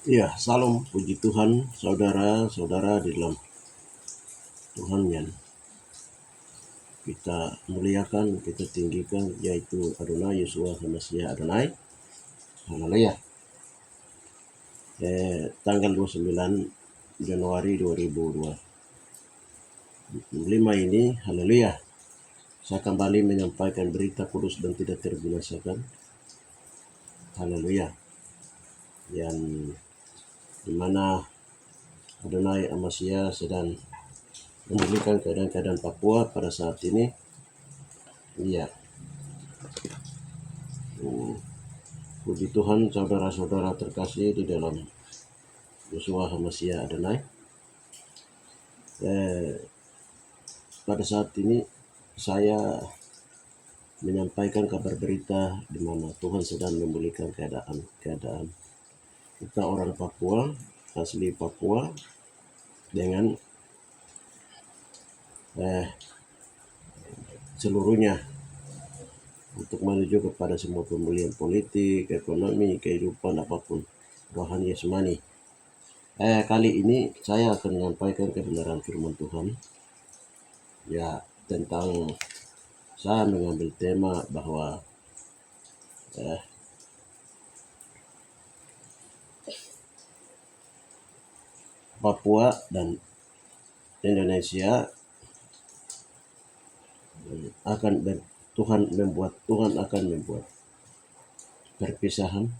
Ya, salam puji Tuhan, saudara-saudara di dalam Tuhan yang kita muliakan, kita tinggikan, yaitu Adonai Yeshua HaMashiach Adonai. Haleluya. Tanggal 29 Januari 2025 ini, haleluya. Saya kembali menyampaikan berita kudus dan tidak terbinasakan. Haleluya. Yang dimana Adonai HaMashiach sedang memulihkan keadaan Papua pada saat ini. Iya. Puji Tuhan, saudara-saudara terkasih di dalam Yeshua HaMashiach Adonai. Pada saat ini saya menyampaikan kabar berita di mana Tuhan sedang memulihkan keadaan kita orang Papua, asli Papua, dengan seluruhnya untuk menuju kepada semua pemulihan politik, ekonomi, kehidupan apapun, rohani, jasmani. Kali ini saya akan menyampaikan kebenaran firman Tuhan, ya, tentang saya mengambil tema bahwa Papua dan Indonesia Tuhan akan membuat perpisahan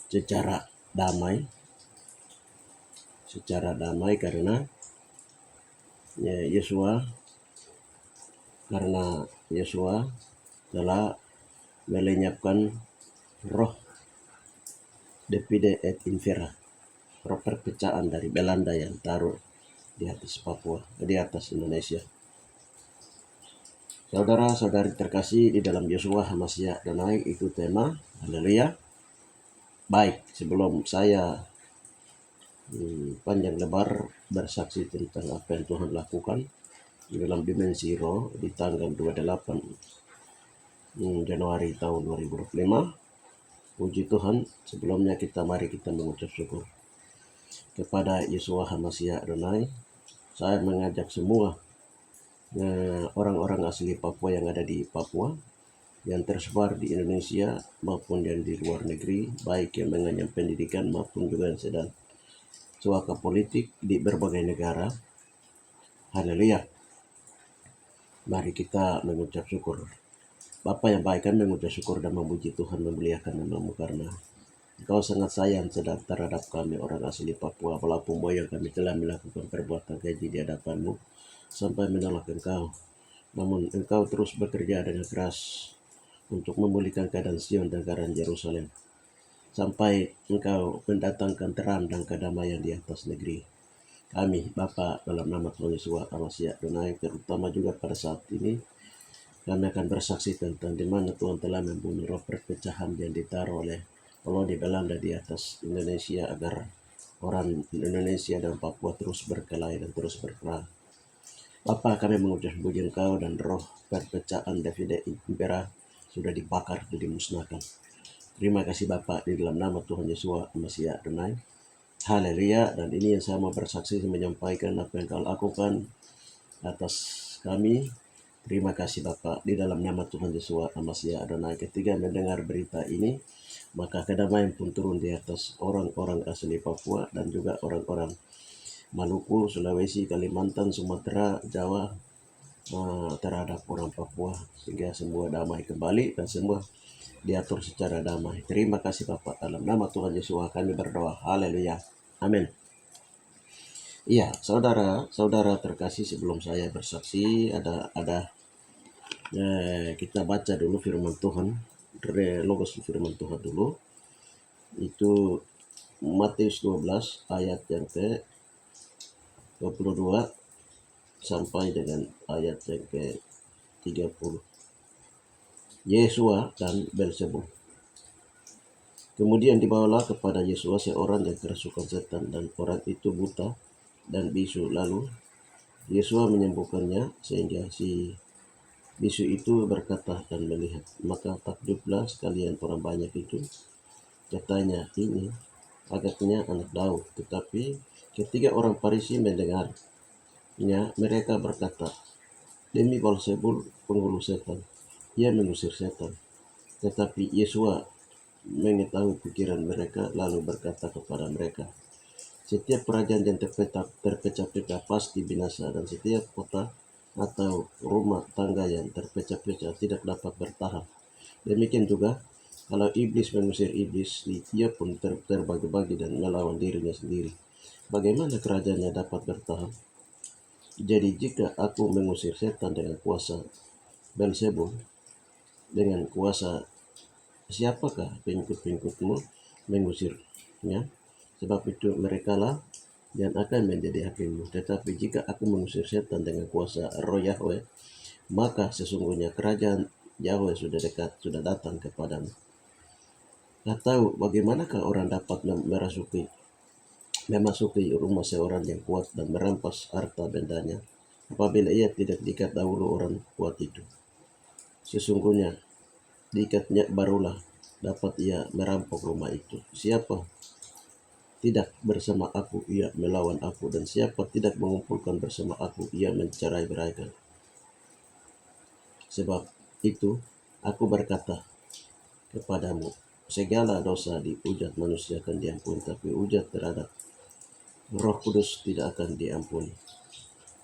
secara damai karena Yeshua telah melenyapkan roh divide et impera, roh perpecahan dari Belanda yang taruh di atas Papua, di atas Indonesia. Saudara-saudari terkasih di dalam Yeshua HaMashiach Adonai, itu tema. Haleluya. Baik, sebelum saya panjang lebar bersaksi tentang apa yang Tuhan lakukan di dalam dimensi roh di tanggal 28 Januari tahun 2025, puji Tuhan, sebelumnya mari kita mengucap syukur kepada Yeshua HaMashiach Adonai. Saya mengajak semua orang-orang asli Papua yang ada di Papua, yang tersebar di Indonesia maupun yang di luar negeri, baik yang mengenyam pendidikan maupun juga yang sedang suaka politik di berbagai negara. Haleluya. Mari kita mengucap syukur. Bapa yang baik, kami mengucap syukur dan memuji Tuhan, memuliakan nama-Mu karena Engkau sangat sayang terhadap kami orang asli Papua, walaupun moyang kami telah melakukan perbuatan keji di hadapan-Mu sampai menolak Engkau. Namun Engkau terus bekerja dengan keras untuk memulihkan keadaan Sion dan keadaan Yerusalem, sampai Engkau mendatangkan terang dan kedamaian di atas negeri kami, Bapa, dalam nama Tuhan Yesus HaMashiach Adonai. Terutama juga pada saat ini kami akan bersaksi tentang di mana Tuhan telah membunuh roh perpecahan yang ditaruh oleh koloni Belanda di atas Indonesia, agar orang Indonesia dan Papua terus berkelahi dan terus berperang. Bapa, kami mengucap puji Engkau, dan roh perpecahan divide impera sudah dibakar, sudah dimusnahkan. Terima kasih Bapa, di dalam nama Tuhan Yesus HaMashiach Adonai. Haleluya. Dan ini yang saya mau bersaksi, menyampaikan apa yang Kau lakukan atas kami. Terima kasih Bapa, di dalam nama Tuhan Yesus HaMashiach Adonai. Ketika mendengar berita ini, maka kedamaian pun turun di atas orang-orang asli Papua dan juga orang-orang Maluku, Sulawesi, Kalimantan, Sumatera, Jawa, terhadap orang Papua, sehingga semua damai kembali dan semua diatur secara damai. Terima kasih Bapak, dalam nama Tuhan Yesus kami berdoa. Haleluya. Amin. Iya, saudara terkasih, sebelum saya bersaksi, kita baca dulu firman Tuhan, logos firman Tuhan dulu. Itu Matius 12 ayat yang ke 22 sampai dengan ayat yang ke 30. Yesua dan Beelzebul. Kemudian dibawalah kepada Yesua seorang yang kerasukan setan, dan orang itu buta dan bisu. Lalu Yesua menyembuhkannya sehingga si bisu itu berkata dan melihat. Maka takjublah sekalian orang banyak itu. Katanya, ini agaknya anak Daud. Tetapi ketika orang Farisi mendengarnya, mereka berkata, demi Beelzebul penghulu setan, ia mengusir setan. Tetapi Yesua mengetahui pikiran mereka, lalu berkata kepada mereka, setiap kerajaan yang terpecah-pecah pasti binasa, dan setiap kota atau rumah tangga yang terpecah-pecah tidak dapat bertahan. Demikian juga kalau iblis mengusir iblis, dia pun terbagi-bagi dan melawan dirinya sendiri. Bagaimana kerajaannya dapat bertahan? Jadi jika aku mengusir setan dengan kuasa Beelzebul, dengan kuasa siapakah pengikut-pengikutmu mengusirnya? Sebab itu merekalah yang akan menjadi hakimmu. Tetapi jika aku mengusir setan dengan kuasa roh Yahweh, maka sesungguhnya kerajaan Yahweh sudah dekat, sudah datang kepadamu. Atau bagaimanakah orang dapat memasuki rumah seorang yang kuat dan merampas harta bendanya apabila ia tidak diikat dahulu orang kuat itu? Sesungguhnya diikatnya barulah dapat ia merampok rumah itu. Siapa tidak bersama aku, ia melawan aku, dan siapa tidak mengumpulkan bersama aku, ia mencerai-beraikan. Sebab itu aku berkata kepadamu, segala dosa dihujat manusia akan diampuni, tapi hujat terhadap Roh Kudus tidak akan diampuni.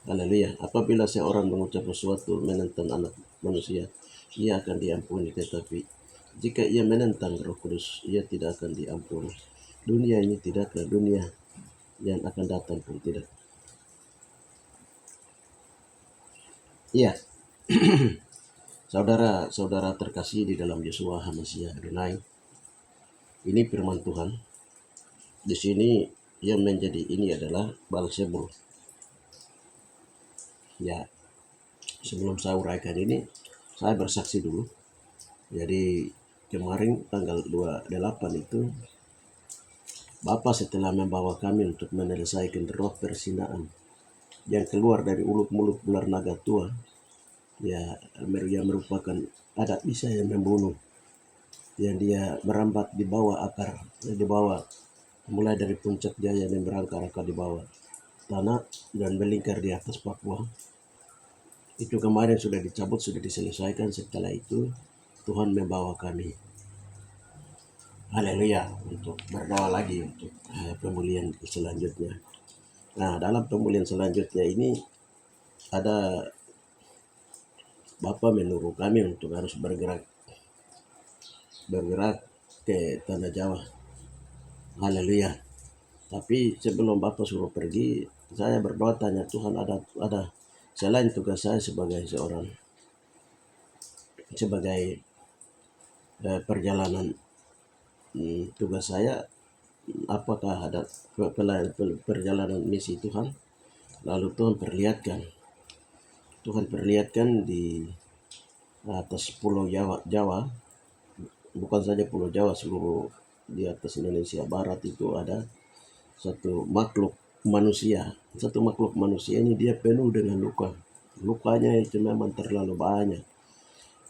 Haleluya. Apabila seorang mengucap sesuatu menentang anak manusia, ia akan diampuni, tetapi jika ia menentang Roh Kudus, ia tidak akan diampuni. Dunia ini tidak, dunia yang akan datang pun tidak. Iya, saudara-saudara terkasih di dalam Yeshua HaMashiach Adonai, ini firman Tuhan. Di sini yang menjadi ini adalah Beelzebul. Ya, sebelum saya uraikan ini, saya bersaksi dulu. Jadi kemarin tanggal 28 itu, Bapak setelah membawa kami untuk menyelesaikan roh persinaan yang keluar dari mulut ular naga tua, ya, yang merupakan adat bisa yang membunuh, yang dia merambat di bawah akar, di bawah, mulai dari puncak jaya dan berangkar-angkar di bawah tanah dan melingkar di atas Papua. Itu kemarin sudah dicabut, sudah diselesaikan. Setelah itu Tuhan membawa kami, haleluya, untuk berdoa lagi untuk pemulihan selanjutnya. Nah, dalam pemulihan selanjutnya ini ada Bapak menyuruh kami untuk harus bergerak ke Tanah Jawa. Haleluya. Tapi sebelum Bapak suruh pergi, saya berdoa tanya Tuhan, ada selain tugas saya sebagai perjalanan tugas saya, apakah ada perjalanan misi Tuhan? Lalu Tuhan perlihatkan di atas Pulau Jawa, bukan saja Pulau Jawa, seluruh di atas Indonesia Barat itu ada satu makhluk manusia. Satu makhluk manusia ini dia penuh dengan luka. Lukanya itu memang terlalu banyak.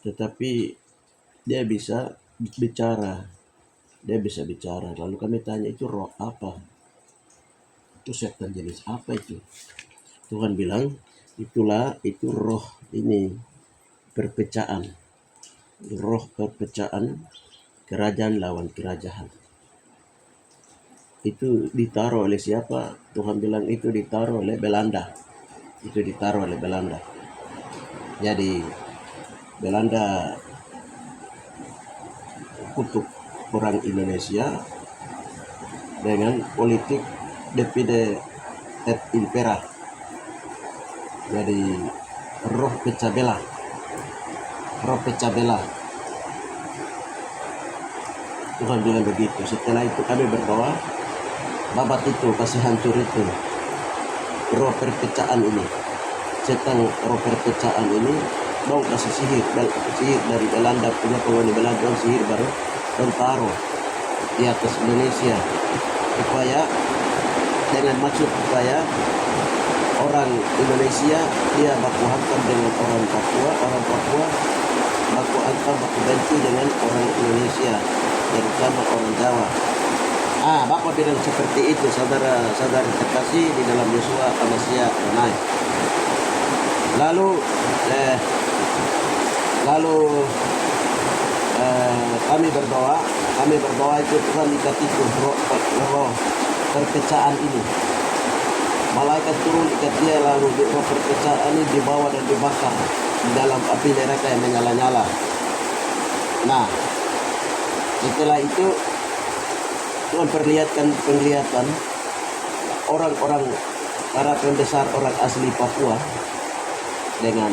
Tetapi dia bisa bicara. Lalu kami tanya, itu roh apa? Itu setan jenis apa itu? Tuhan bilang, itu roh ini perpecahan. Roh perpecahan, kerajaan lawan kerajaan. Itu ditaruh oleh siapa? Tuhan bilang itu ditaruh oleh Belanda. Jadi Belanda kutuk orang Indonesia dengan politik divide et impera. Jadi roh pecah belah. Tuhan bilang begitu. Setelah itu kami berdoa, babat itu kasih hancur itu roh perpecahan ini. Setan roh perpecahan ini mau kasih sihir dari Belanda, punya penghuni Belanda, sihir baru dan taruh di atas Indonesia supaya dengan maksud supaya orang Indonesia dia baku hantam dengan orang Papua baku hantam, baku benci dengan orang Indonesia, terutama orang Jawa. Bapak bilang seperti itu, saudara-saudara terkasih di dalam Yosua, Amasya, Damai. Lalu eh, lalu kami berdoa itu Tuhan ikat itu roh perpecahan ini. Malaikat turun ikat dia, lalu roh perpecahan ini dibawa dan dibakar di dalam api neraka yang menyala-nyala. Nah, setelah itu Tuhan perlihatkan penglihatan orang-orang, para pembesar orang asli Papua dengan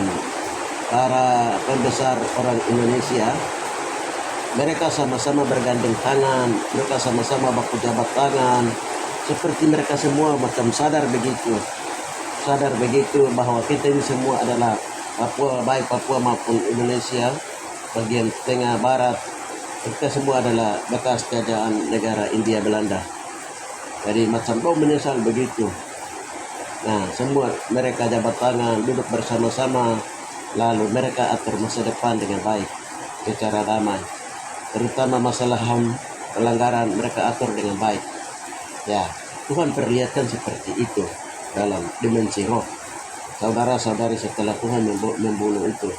para pembesar orang Indonesia. Mereka sama-sama bergandeng tangan, mereka sama-sama baku jabat tangan, seperti mereka semua macam sadar begitu bahwa kita ini semua adalah Papua, baik Papua maupun Indonesia, bagian tengah barat, kita semua adalah bekas kerajaan negara India Belanda. Jadi macam menyesal begitu. Nah, semua mereka jabat tangan, duduk bersama-sama, lalu mereka atur masa depan dengan baik, secara damai. Terutama masalah HAM, pelanggaran mereka atur dengan baik. Ya, Tuhan perlihatkan seperti itu dalam dimensi roh. Saudara-saudari, setelah Tuhan membunuh itu,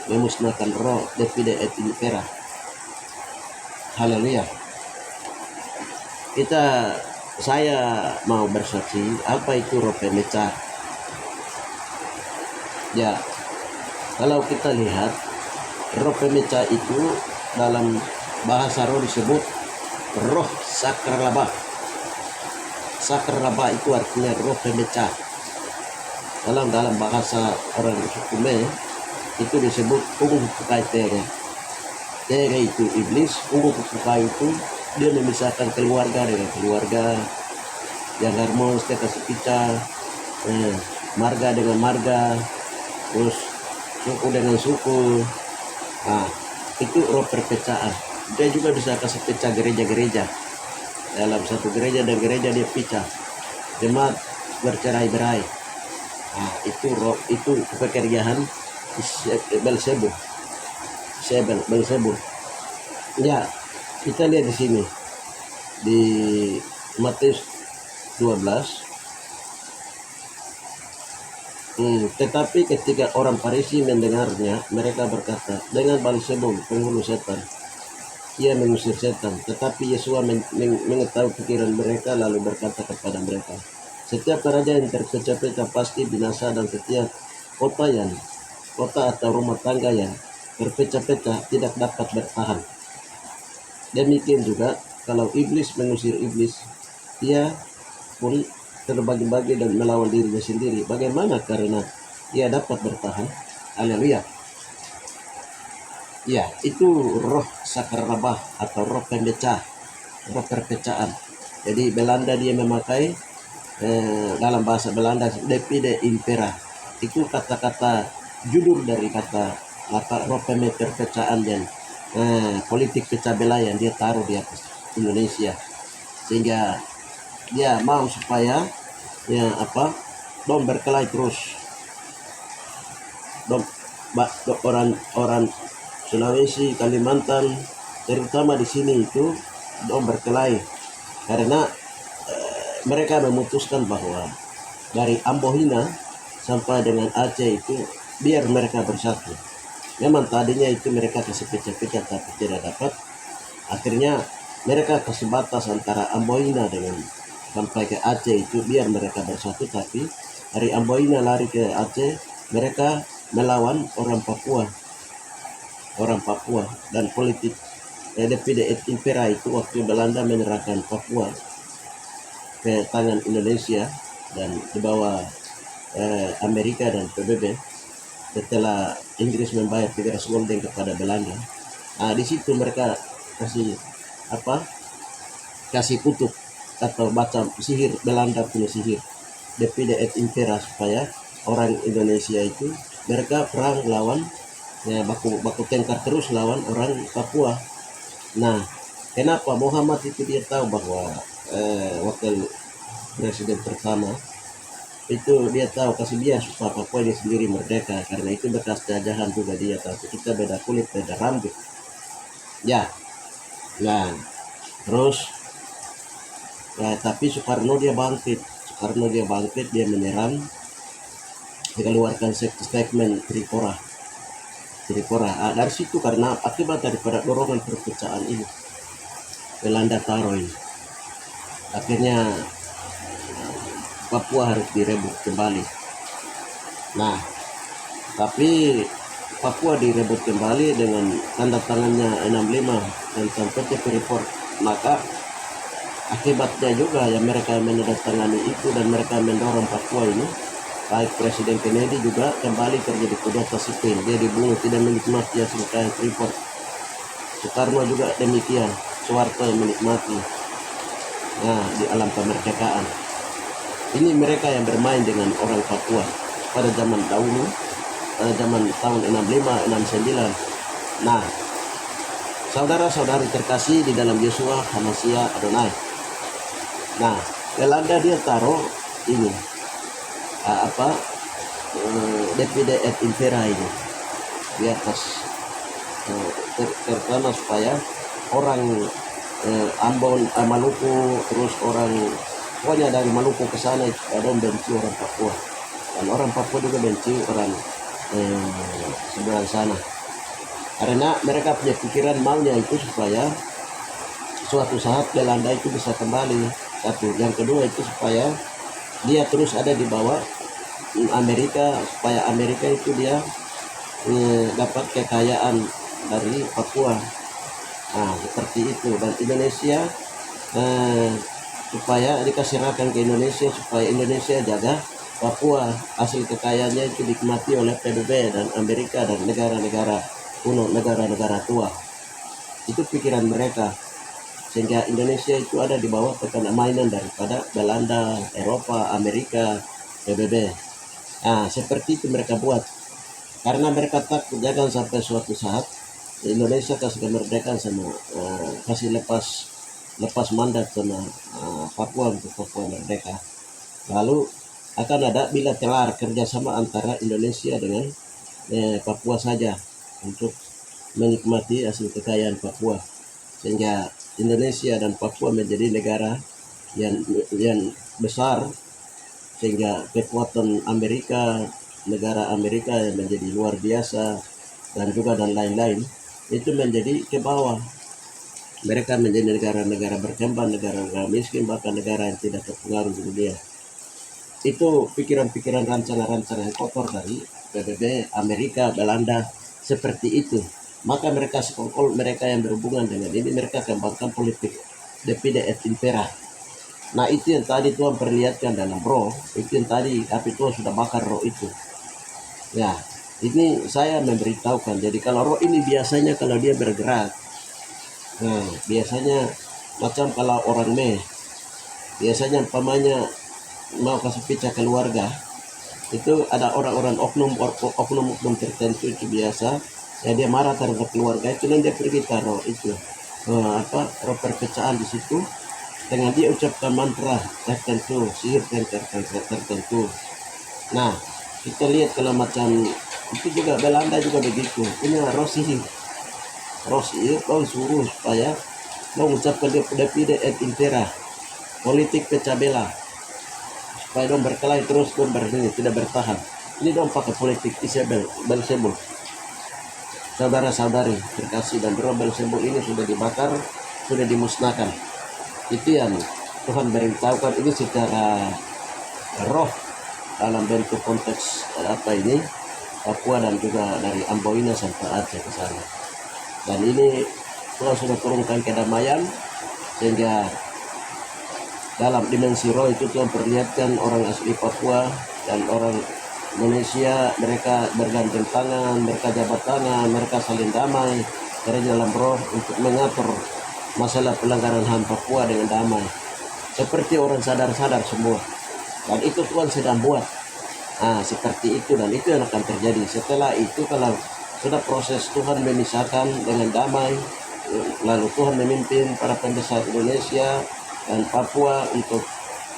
memusnahkan roh Davide et Impera. Haleluya. Saya mau bersaksi apa itu roh pemecah. Ya, kalau kita lihat roh pemecah itu dalam bahasa roh disebut roh sakralaba. Sakralaba itu artinya roh pemecah. Dalam bahasa orang hukumnya itu disebut ungu kukai tere. Tere itu iblis, ungu kukai itu dia memisahkan keluarga dengan keluarga, yang harmonis dia kasih pecah, marga dengan marga, terus suku dengan suku. Nah, itu roh perpecahan. Dia juga bisa kasih pecah gereja-gereja. Dalam satu gereja dan gereja dia pecah, jemaat bercerai-berai. Nah, itu roh, itu pekerjaan Beelzebul. Ya, kita lihat di sini di Matius 12. Tetapi ketika orang Farisi mendengarnya, mereka berkata, dengan Beelzebul, penghulu setan, ia mengusir setan. Tetapi Yesus mengetahui pikiran mereka, lalu berkata kepada mereka, setiap raja yang terpecah-pecah pasti binasa, dan setiap kota atau rumah tangga yang berpecah-pecah tidak dapat bertahan. Demikian juga kalau iblis mengusir iblis, ia pun terbagi-bagi dan melawan dirinya sendiri. Bagaimana karena ia dapat bertahan? Haleluya. Ya, itu roh sakrabah atau roh pemecah, roh perpecahan. Jadi Belanda dia memakai dalam bahasa Belanda Davide Impera. Itu kata-kata judul dari kata roh perpecahan dan politik pecah belah yang dia taruh di atas Indonesia, sehingga dia mau supaya dom berkelahi terus. Orang Sulawesi, Kalimantan, terutama di sini itu dom berkelahi karena mereka memutuskan bahwa dari Ambohina sampai dengan Aceh itu biar mereka bersatu. Memang tadinya itu mereka kasih pecah-pecah tapi tidak dapat. Akhirnya mereka kasih batas antara Ambohina dengan sampai ke Aceh itu biar mereka bersatu, tapi dari Ambohina lari ke Aceh, mereka melawan orang Papua dan politik Davide et Impera itu waktu Belanda menyerahkan Papua ke tangan Indonesia dan dibawa Amerika dan PBB setelah Inggris membayar 300 gulden kepada Belanda. Nah, di situ mereka kasih kutuk atau baca sihir, Belanda punya sihir Davide et Impera, supaya orang Indonesia itu mereka perang lawan baku tengkar terus lawan orang Papua. Nah, kenapa Muhammad itu dia tahu bahwa wakil presiden pertama itu dia tahu kasih dia supaya Papua ini sendiri merdeka, karena itu bekas jajahan juga dia, tapi kita beda kulit beda rambut ya. Nah, terus Ya, tapi Soekarno dia bangkit. Dia menyerang, dia keluarkan statement Tripura. Dari situ karena akibat daripada dorongan perpecahan ini, Belanda taruh ini. Akhirnya Papua harus direbut kembali. Nah, tapi Papua direbut kembali dengan tanda tangannya 65 dan PT Freeport. Maka akibatnya juga ya mereka menandatangani itu dan mereka mendorong Papua ini. Baik Presiden Kennedy juga kembali terjadi kudeta sipil. Dia dibunuh, tidak menikmati hasil kaya Freeport. Soekarno juga demikian. Soeharto yang menikmati. Nah, di alam kemerdekaan. Ini mereka yang bermain dengan orang Papua pada zaman dahulu, pada zaman tahun 65, 69. Nah, saudara-saudari terkasih di dalam Yosua, Hamasya, Adonai. Nah, Belanda dia taruh ini Divide et Impera ini di atas terutama supaya orang Ambon, Maluku, terus orang pokoknya dari Maluku ke sana itu ada benci orang Papua, dan orang Papua juga benci orang seberang sana, karena mereka punya pikiran maunya itu supaya suatu saat Belanda itu bisa kembali. Satu, yang kedua itu supaya dia terus ada di bawah Amerika, supaya Amerika itu dia dapat kekayaan dari Papua. Nah, seperti itu. Dan Indonesia supaya dikasihkan ke Indonesia, supaya Indonesia jaga Papua, hasil kekayaannya itu dinikmati oleh PBB dan Amerika dan negara-negara kuno, negara-negara tua. Itu pikiran mereka, sehingga Indonesia itu ada di bawah tekanan mainan daripada Belanda, Eropa, Amerika, PBB. Nah, seperti itu mereka buat, karena mereka takut jangan sampai suatu saat Indonesia kasih kemerdekaan sama kasih lepas mandat sama Papua untuk Papua merdeka. Lalu akan ada bilateral kerjasama antara Indonesia dengan Papua saja untuk menikmati hasil kekayaan Papua, sehingga Indonesia dan Papua menjadi negara yang besar, sehingga kekuatan Amerika, negara Amerika yang menjadi luar biasa dan juga dan lain-lain itu menjadi ke bawah. Mereka menjadi negara-negara berkembang, negara-negara miskin, bahkan negara yang tidak terpengaruh di dunia. Itu pikiran-pikiran rancangan-rancangan kotor dari PBB, Amerika, Belanda, seperti itu. Maka mereka sekongkol, mereka yang berhubungan dengan ini, mereka kembangkan politik Divide et Impera. Nah, itu yang tadi Tuhan perlihatkan dalam roh, itu yang tadi tapi Tuhan sudah bakar roh itu. Ya, ini saya memberitahukan. Jadi kalau roh ini biasanya kalau dia bergerak, nah, biasanya macam kalau orang biasanya umpamanya mau kasih pecah keluarga, itu ada orang-orang oknum tertentu itu biasa, ya dia marah terhadap keluarga itu dan dia pergi taruh itu roh perpecahan di situ dengan dia ucapkan mantra tertentu, sihir tertentu. Nah, kita lihat kalau macam itu juga Belanda juga begitu, punya roh sihir kau suruh supaya kau mengucapkan Divide et Impera, politik pecah belah, supaya dong berkelahi terus, dong tidak bertahan. Ini dong pakai politik Belzebul. Saudara-saudari terkasih, dan roh Belzebul ini sudah dibakar, sudah dimusnahkan. Itu yang Tuhan beritahukan ini secara roh dalam bentuk konteks ini Papua dan juga dari Amboina sampai Aceh ke sana. Dan ini Tuhan sudah turunkan kedamaian, sehingga dalam dimensi roh itu Tuhan perlihatkan orang asli Papua dan orang Indonesia, mereka bergandengan tangan, mereka jabat tangan, mereka saling damai dari dalam roh untuk mengatur masalah pelanggaran HAM Papua dengan damai, seperti orang sadar-sadar semua. Dan itu Tuhan sedang buat. Nah, seperti itu, dan itu yang akan terjadi. Setelah itu kalau sudah proses Tuhan memisahkan dengan damai, lalu Tuhan memimpin para pembesar Indonesia dan Papua untuk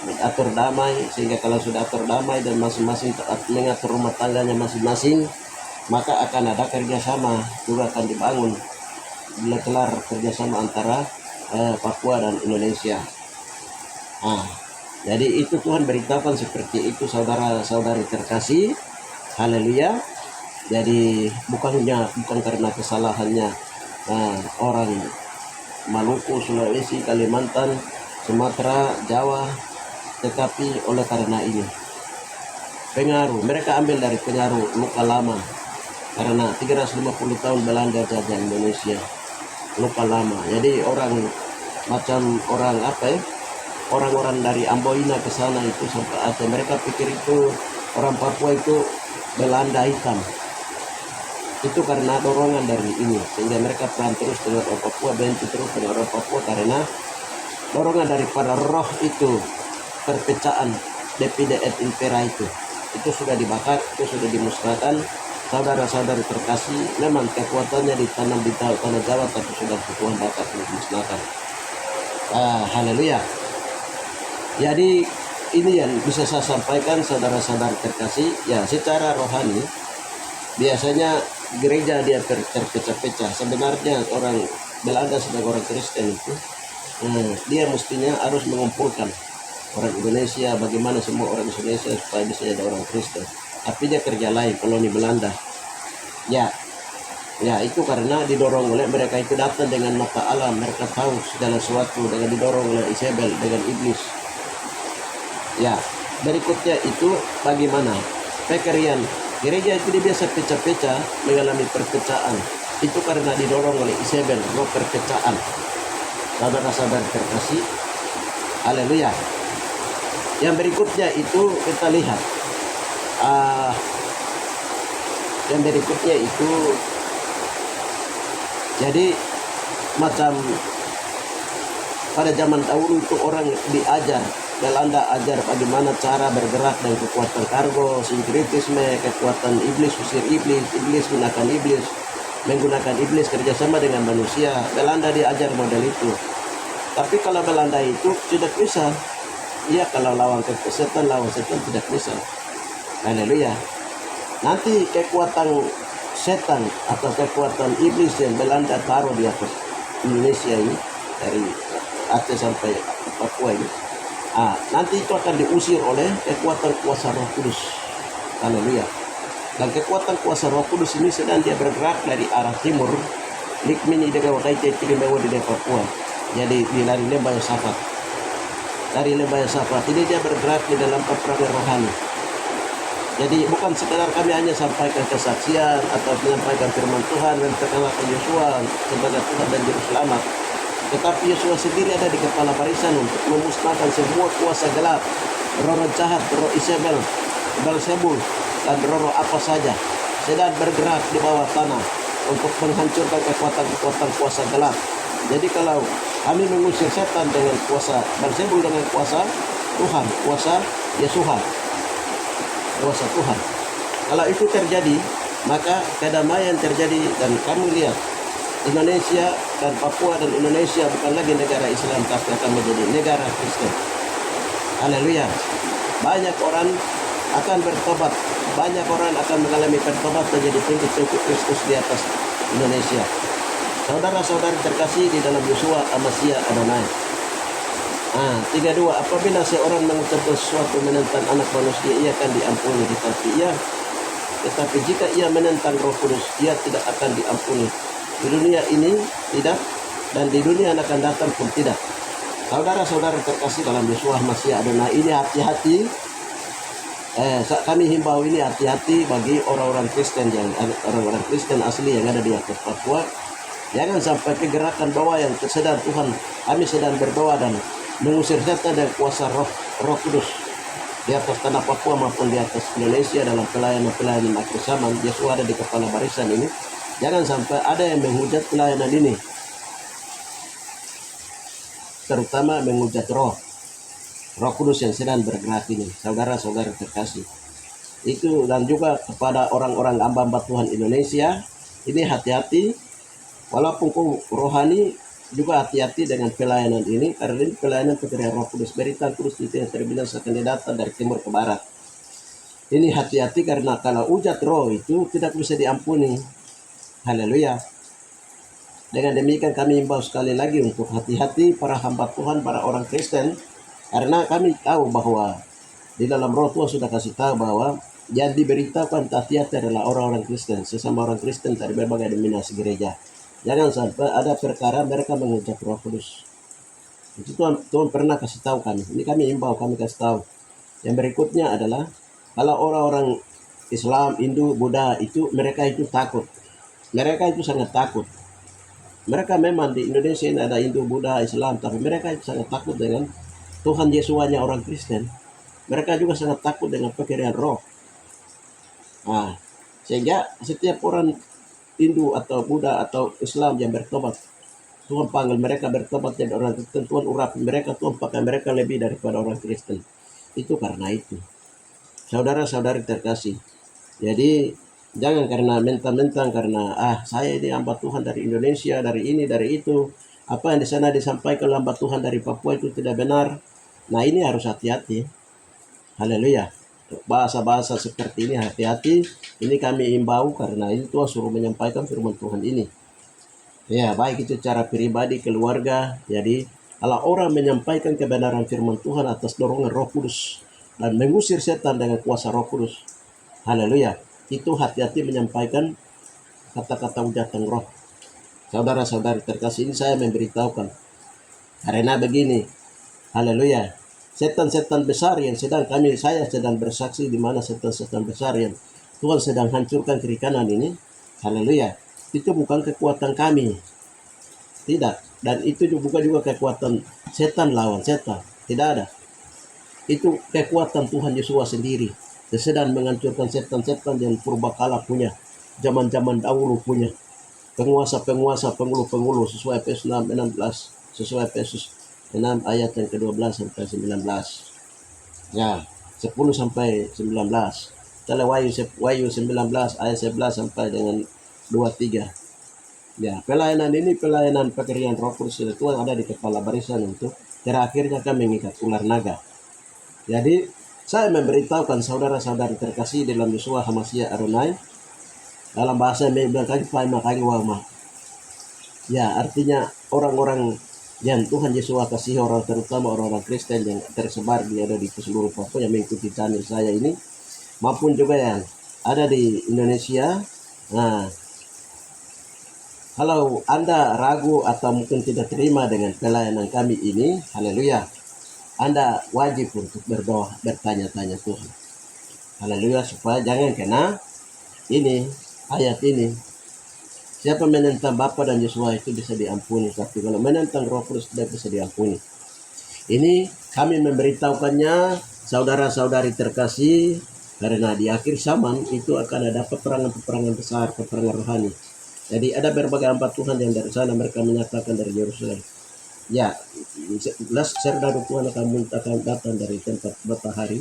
mengatur damai, sehingga kalau sudah atur damai dan masing-masing mengatur rumah tangganya masing-masing, maka akan ada kerjasama juga akan dibangun, bila kelar kerjasama antara Papua dan Indonesia. Ah, jadi itu Tuhan beritahukan seperti itu saudara-saudari terkasih. Haleluya. Jadi bukan karena kesalahannya orang Maluku, Sulawesi, Kalimantan, Sumatera, Jawa, tetapi oleh karena ini pengaruh, mereka ambil dari pengaruh luka lama, karena 350 tahun Belanda jajah Indonesia, luka lama. Jadi orang macam orang orang-orang dari Amboina ke sana itu sampai Aceh, mereka pikir itu orang Papua itu Belanda hitam. Itu karena dorongan dari ini, sehingga mereka perang terus dengan orang Papua, benci terus dengan orang Papua, karena dorongan daripada roh itu, perpecahan Depide et Impera itu sudah dibakar, itu sudah dimusnahkan. Saudara-saudari terkasih, memang kekuatannya ditanam di tanah Jawa, tapi sudah Tuhan bakar, dimusnahkan. Haleluya. Jadi ini yang bisa saya sampaikan saudara-saudari terkasih. Ya, secara rohani biasanya gereja dia terpecah-pecah. Sebenarnya orang Belanda sebagai orang Kristen itu dia mestinya harus mengumpulkan orang Indonesia, bagaimana semua orang Indonesia supaya bisa jadi orang Kristen. Tapi dia kerja lain, koloni Belanda. Ya itu karena didorong oleh mereka itu datang dengan mata alam, mereka tahu segala sesuatu, dengan didorong oleh Isabel, dengan iblis. Ya, berikutnya itu bagaimana pekerjaan gereja itu dia biasa pecah-pecah, mengalami perpecahan. Itu karena didorong oleh Isabel, roh perpecahan. Saudara-saudara terkasih, haleluya. Yang berikutnya itu kita lihat, yang berikutnya itu jadi macam pada zaman dahulu itu orang diajar, Belanda ajar bagaimana cara bergerak dan kekuatan kargo, sinkritisme, kekuatan iblis, usir iblis, iblis menggunakan iblis kerjasama dengan manusia. Belanda diajar model itu. Tapi kalau Belanda itu tidak bisa. Iya, kalau lawan setan tidak bisa. Haleluya. Nanti kekuatan setan atau kekuatan iblis yang Belanda taruh di atas Indonesia ini, dari Aceh sampai Papua ini, nanti itu akan diusir oleh kekuatan kuasa Roh Kudus. Haleluya. Dan kekuatan kuasa Roh Kudus ini sedang dia bergerak dari arah timur, Likmini dengan Wakaite Tilimewa di Papua. Jadi dari Lembah Yosafat. Dari Lembah Yosafat ini dia bergerak di dalam peperangan rohani. Jadi bukan sekedar kami hanya sampaikan kesaksian atau menyampaikan firman Tuhan dan terkenalkan Yosua sebagai Tuhan dan Juru Selamat, tetapi Yosua sendiri ada di kepala barisan untuk memusnahkan semua kuasa gelap, roh jahat, roh Isabel, Belzebul, dan roh apa saja sedang bergerak di bawah tanah untuk menghancurkan kekuatan-kekuatan kuasa gelap. Jadi kalau kami mengusir setan dengan kuasa Belzebul, dengan kuasa Tuhan, kuasa Yesuhan, kuasa Tuhan, kalau itu terjadi, maka kedamaian terjadi. Dan kamu lihat, Indonesia dan Papua dan Indonesia bukan lagi negara Islam, tapi akan menjadi negara Kristen. Haleluya. Banyak orang akan bertobat, banyak orang akan mengalami pertobat menjadi pengikut Kristus di atas Indonesia. Saudara-saudari terkasih di dalam Yosua, Amasya, Adonai. 32. Apabila seorang mengucapkan sesuatu menentang anak manusia, ia akan diampuni, tetapi jika ia menentang Roh Kudus, ia tidak akan diampuni. Di dunia ini tidak, dan di dunia yang akan datang pun tidak. Saudara-saudara terkasih dalam Yosua, Amasya, Adonai, ini hati-hati. Kami himbau ini hati-hati bagi orang-orang Kristen asli yang ada di atas Papua. Jangan sampai kegerakan bawah yang sedang Tuhan, kami sedang berdoa dan mengusir setan dan kuasa roh kudus di atas tanah Papua maupun di atas Indonesia dalam pelayanan akhir zaman. Yesus ada di kepala barisan ini. Jangan sampai ada yang menghujat pelayanan ini, terutama menghujat roh kudus yang sedang bergerak ini. Saudara-saudara terkasih, itu, dan juga kepada orang-orang hamba Tuhan Indonesia ini, hati-hati. Walaupun rohani juga hati-hati dengan pelayanan ini, karena ini pelayanan pekerjaan Roh Kudus. Berita Kudus itu yang terbinasakan datang dari timur ke barat. Ini hati-hati karena kalau hujat roh itu tidak bisa diampuni. Haleluya. Dengan demikian kami himbau sekali lagi untuk hati-hati para hamba Tuhan, para orang Kristen Karena kami tahu bahwa di dalam roh Tuhan sudah kasih tahu bahwa yang diberitakan hati-hati adalah orang-orang Kristen, sesama orang Kristen dari berbagai denominasi gereja. Jangan sampai ada perkara mereka mengucap Roh Kudus. Itu Tuhan pernah kasih tahu kami. Ini kami imbau, kami kasih tahu. Yang berikutnya adalah kalau orang-orang Islam, Hindu, Buddha itu mereka itu takut. Mereka itu sangat takut. Mereka memang di Indonesia ini ada Hindu, Buddha, Islam, tapi mereka itu sangat takut dengan Tuhan Yesuanya orang Kristen. Mereka juga sangat takut dengan pekerjaan roh. Nah, sehingga setiap orang Hindu atau Buddha atau Islam yang bertobat, Tuhan panggil mereka bertobat jadi orang Kristen. Tuhan urapi mereka, Tuhan pakai mereka lebih daripada orang Kristen. Itu karena itu. Saudara-saudari terkasih. Jadi jangan karena mentang-mentang karena saya ini hamba Tuhan dari Indonesia, dari ini, dari itu. Apa yang di sana disampaikan hamba Tuhan dari Papua itu tidak benar. Nah, ini harus hati-hati. Haleluya. Bahasa-bahasa seperti ini hati-hati. Ini kami imbau karena ini Tuhan suruh menyampaikan firman Tuhan ini. Ya, baik itu cara pribadi, keluarga. Jadi, kalau orang menyampaikan kebenaran firman Tuhan atas dorongan Roh Kudus dan mengusir setan dengan kuasa Roh Kudus. Haleluya. Itu hati-hati menyampaikan kata-kata ujatan roh. Saudara-saudari terkasih, ini saya memberitahukan. Karena begini. Haleluya. Setan-setan besar yang saya sedang bersaksi di mana setan-setan besar yang Tuhan sedang hancurkan kiri kanan ini. Haleluya. Itu bukan kekuatan kami. Tidak. Dan itu bukan juga kekuatan setan lawan setan. Tidak ada. Itu kekuatan Tuhan Yesus sendiri. Dia sedang menghancurkan setan-setan yang purbakala punya. Zaman-zaman dahulu punya. Penguasa-penguasa, penghulu-penghulu sesuai Efesus 6:16. Sesuai Efesus 6 ayat yang ke-12 sampai 19. Ya, 10 sampai 19. Kalau Wahyu 19 ayat 11 sampai dengan 23. Ya, pelayanan ini pelayanan pekerjaan Roh Kudus Tuhan ada di kepala barisan untuk terakhirnya kami mengikat ular naga. Jadi, saya memberitahukan saudara-saudari terkasih dalam Yeshua HaMashiach Adonai dalam bahasa yang bilang kaki wama. Ya, artinya orang-orang yang Tuhan Yesus kasih, orang terutama orang-orang Kristen yang tersebar di seluruh Papua yang mengikuti channel saya ini, maupun juga yang ada di Indonesia. Nah, kalau Anda ragu atau mungkin tidak terima dengan pelayanan kami ini, haleluya, Anda wajib untuk berdoa, bertanya-tanya Tuhan. Haleluya, supaya jangan kena ini, ayat ini. Siapa menentang Bapa dan Yesus itu bisa diampuni, tapi kalau menentang Roh Kudus tidak bisa diampuni. Ini kami memberitahukannya, saudara-saudari terkasih, karena di akhir zaman itu akan ada peperangan-peperangan besar, peperangan rohani. Jadi ada berbagai hamba Tuhan yang dari sana mereka menyatakan dari Yerusalem. Ya, 11 serdadu Tuhan akan datang dari tempat matahari,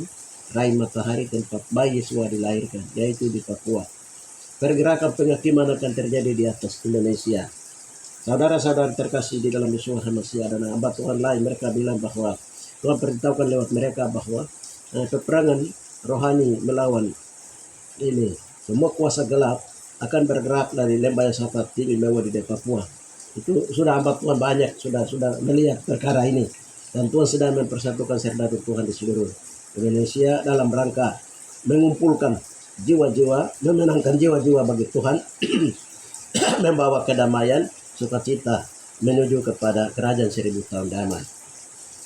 rai matahari tempat bayi Yesus dilahirkan, yaitu di Papua. Pergerakan penghakiman akan terjadi di atas Indonesia. Saudara-saudara terkasih di dalam Yesus HaMashiach dan hamba Tuhan lain, mereka bilang bahwa Tuhan perintahkan lewat mereka bahwa peperangan rohani melawan ini semua kuasa gelap akan bergerak dari lembah yang sangat tinggi mewah di Papua. Itu sudah hamba Tuhan banyak sudah melihat perkara ini, dan Tuhan sedang mempersatukan serdadu Tuhan di seluruh Indonesia dalam rangka mengumpulkan jiwa-jiwa, memenangkan jiwa-jiwa bagi Tuhan, membawa kedamaian, sukacita menuju kepada kerajaan 1000 tahun damai.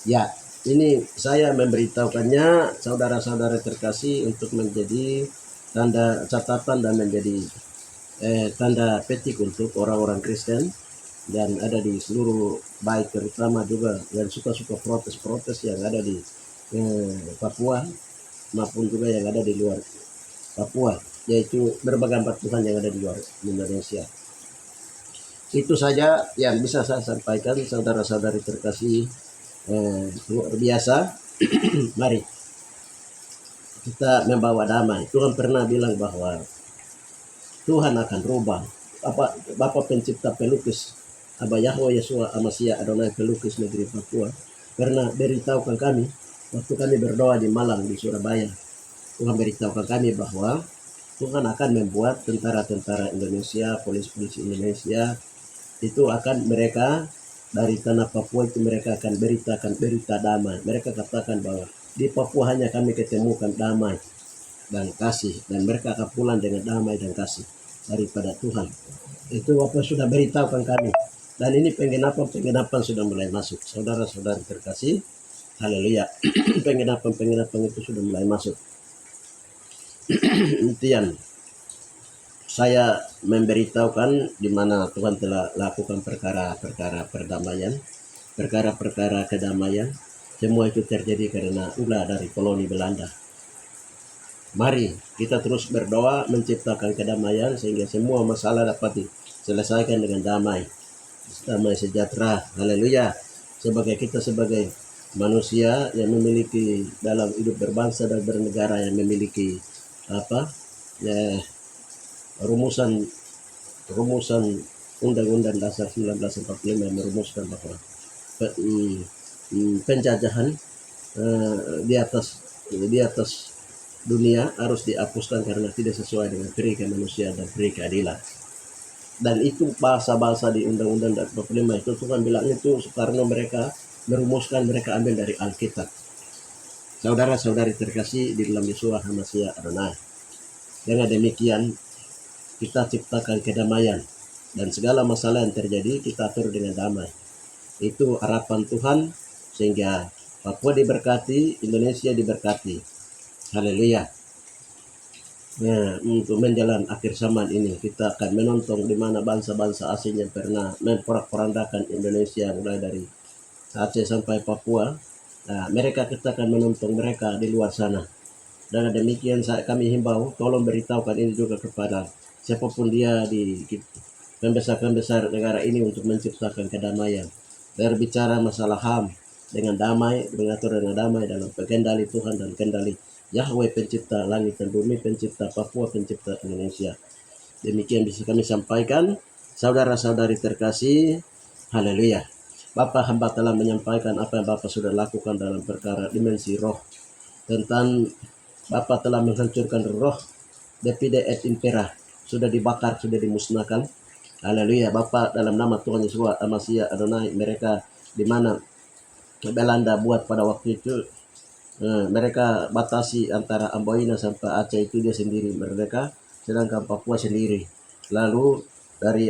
Ya, ini saya memberitahukannya saudara-saudara terkasih untuk menjadi tanda catatan dan menjadi tanda petik untuk orang-orang Kristen dan ada di seluruh, baik terutama juga yang suka-suka protes-protes yang ada di Papua maupun juga yang ada di luar Papua, yaitu berbagai hamba Tuhan yang ada di luar Indonesia. Itu saja yang bisa saya sampaikan, saudara-saudari terkasih, luar biasa. Mari kita membawa damai. Tuhan pernah bilang bahwa Tuhan akan rubah. Bapa pencipta pelukis, Aba Yahweh Yeshua HaMashiach Adonai pelukis negeri Papua, pernah beritahukan kami waktu kami berdoa di Malang, di Surabaya. Tuhan beritahukan kami bahwa Tuhan akan membuat tentara-tentara Indonesia, polisi-polisi Indonesia itu akan mereka dari tanah Papua itu mereka akan beritakan berita damai. Mereka katakan bahwa di Papua hanya kami ketemukan damai dan kasih, dan mereka akan pulang dengan damai dan kasih daripada Tuhan. Itu apa sudah beritahukan kami. Dan ini penggenapan sudah mulai masuk. Saudara-saudara terkasih, haleluya. Penggenapan itu sudah mulai masuk. Intian, saya memberitahukan di mana Tuhan telah lakukan perkara-perkara perdamaian, perkara-perkara kedamaian. Semua itu terjadi karena ulah dari koloni Belanda. Mari kita terus berdoa menciptakan kedamaian sehingga semua masalah dapat diselesaikan dengan damai sejahtera. Haleluya. Sebagai manusia yang memiliki dalam hidup berbangsa dan bernegara, yang memiliki rumusan Undang-Undang Dasar 1945 yang merumuskan bahwa penjajahan di atas dunia harus dihapuskan karena tidak sesuai dengan peri kemanusiaan dan peri keadilan. Dan itu bahasa-bahasa di Undang-Undang 45 itu Tuhan bilang itu karena mereka merumuskan, mereka ambil dari Alkitab. Saudara-saudari terkasih di dalam Yeshua HaMashiach Adonai, dengan demikian kita ciptakan kedamaian dan segala masalah yang terjadi kita atur dengan damai. Itu harapan Tuhan sehingga Papua diberkati, Indonesia diberkati. Haleluya. Nah, untuk menjelang akhir zaman ini kita akan menonton di mana bangsa-bangsa asing yang pernah memporak-porandakan Indonesia mulai dari Aceh sampai Papua. Nah, kita akan menonton mereka di luar sana. Dan demikian kami himbau, tolong beritahukan ini juga kepada siapapun dia di pembesar-pembesar negara ini untuk menciptakan kedamaian. Berbicara masalah HAM dengan damai, mengatur dengan damai dalam kendali Tuhan dan kendali Yahweh pencipta langit dan bumi, pencipta Papua, pencipta Indonesia. Demikian bisa kami sampaikan, saudara-saudari terkasih. Haleluya. Bapak hamba telah menyampaikan apa yang Bapak sudah lakukan dalam perkara dimensi roh. Tentang Bapak telah menghancurkan roh Depide et Impera. Sudah dibakar, sudah dimusnahkan. Haleluya. Bapak dalam nama Tuhan Yesus HaMashiach Adonai, mereka di mana Belanda buat pada waktu itu, mereka batasi antara Amboina sampai Aceh itu dia sendiri merdeka, sedangkan Papua sendiri. Lalu dari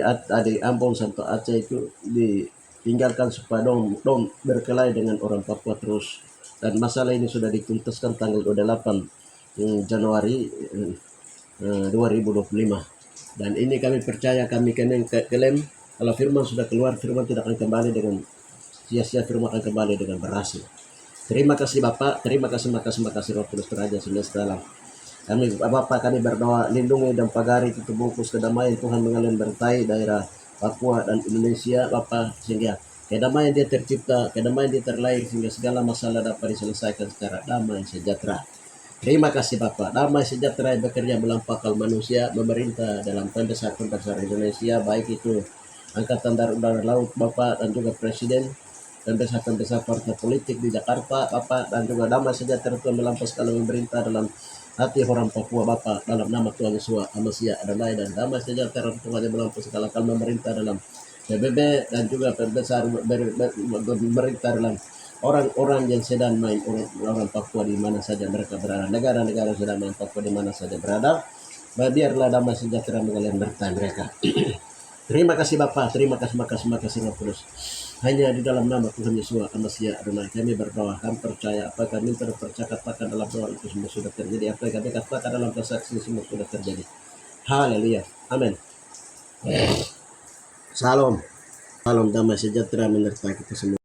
Ambon sampai Aceh itu ditinggalkan supaya dom berkelahi dengan orang Papua terus. Dan masalah ini sudah dituntaskan tanggal 28 Januari 2025. Dan ini kami percaya, kami klaim kalau firman sudah keluar, firman tidak akan kembali dengan sia-sia, firman akan kembali dengan berhasil. Terima kasih Bapak, terima kasih Roh Kudus Raja semesta alam. Kami berdoa, lindungi dan pagari tutup bungkus kedamaian Tuhan mengalir bertai daerah Papua dan Indonesia Bapak, sehingga kedamaian dia tercipta, kedamaian dia terlahir, sehingga segala masalah dapat diselesaikan secara damai sejahtera. Terima kasih Bapak, damai sejahtera yang bekerja melampaukan manusia, memerintah dalam pembesar-pembesar Indonesia, baik itu Angkatan Darat Udara Laut Bapak dan juga Presiden, pembesar-pembesar partai politik di Jakarta Bapak, dan juga damai sejahtera Tuhan melampaui segala memerintah dalam hati orang Papua Bapak, dalam nama Tuhan Yesus HaMashiach Adonai, dan damai sejahtera Tuhan yang melampaui segala memerintah dalam PBB dan juga pembesar memerintah dalam orang-orang yang sedang main orang Papua di mana saja mereka berada, negara-negara sedang main Papua di mana saja berada, biarlah damai sejahtera mengalir bertai mereka. Terima kasih Bapak, terima kasih Roh Kudus. Hanya di dalam nama Tuhan Yesus HaMashiach Adonai kami berdoa, kami percaya apa kami katakan dalam doa itu semua sudah terjadi, apa yang kami katakan dalam kesaksian semua sudah terjadi. Haleluya, amin. Salam damai sejahtera menyertai kita semua.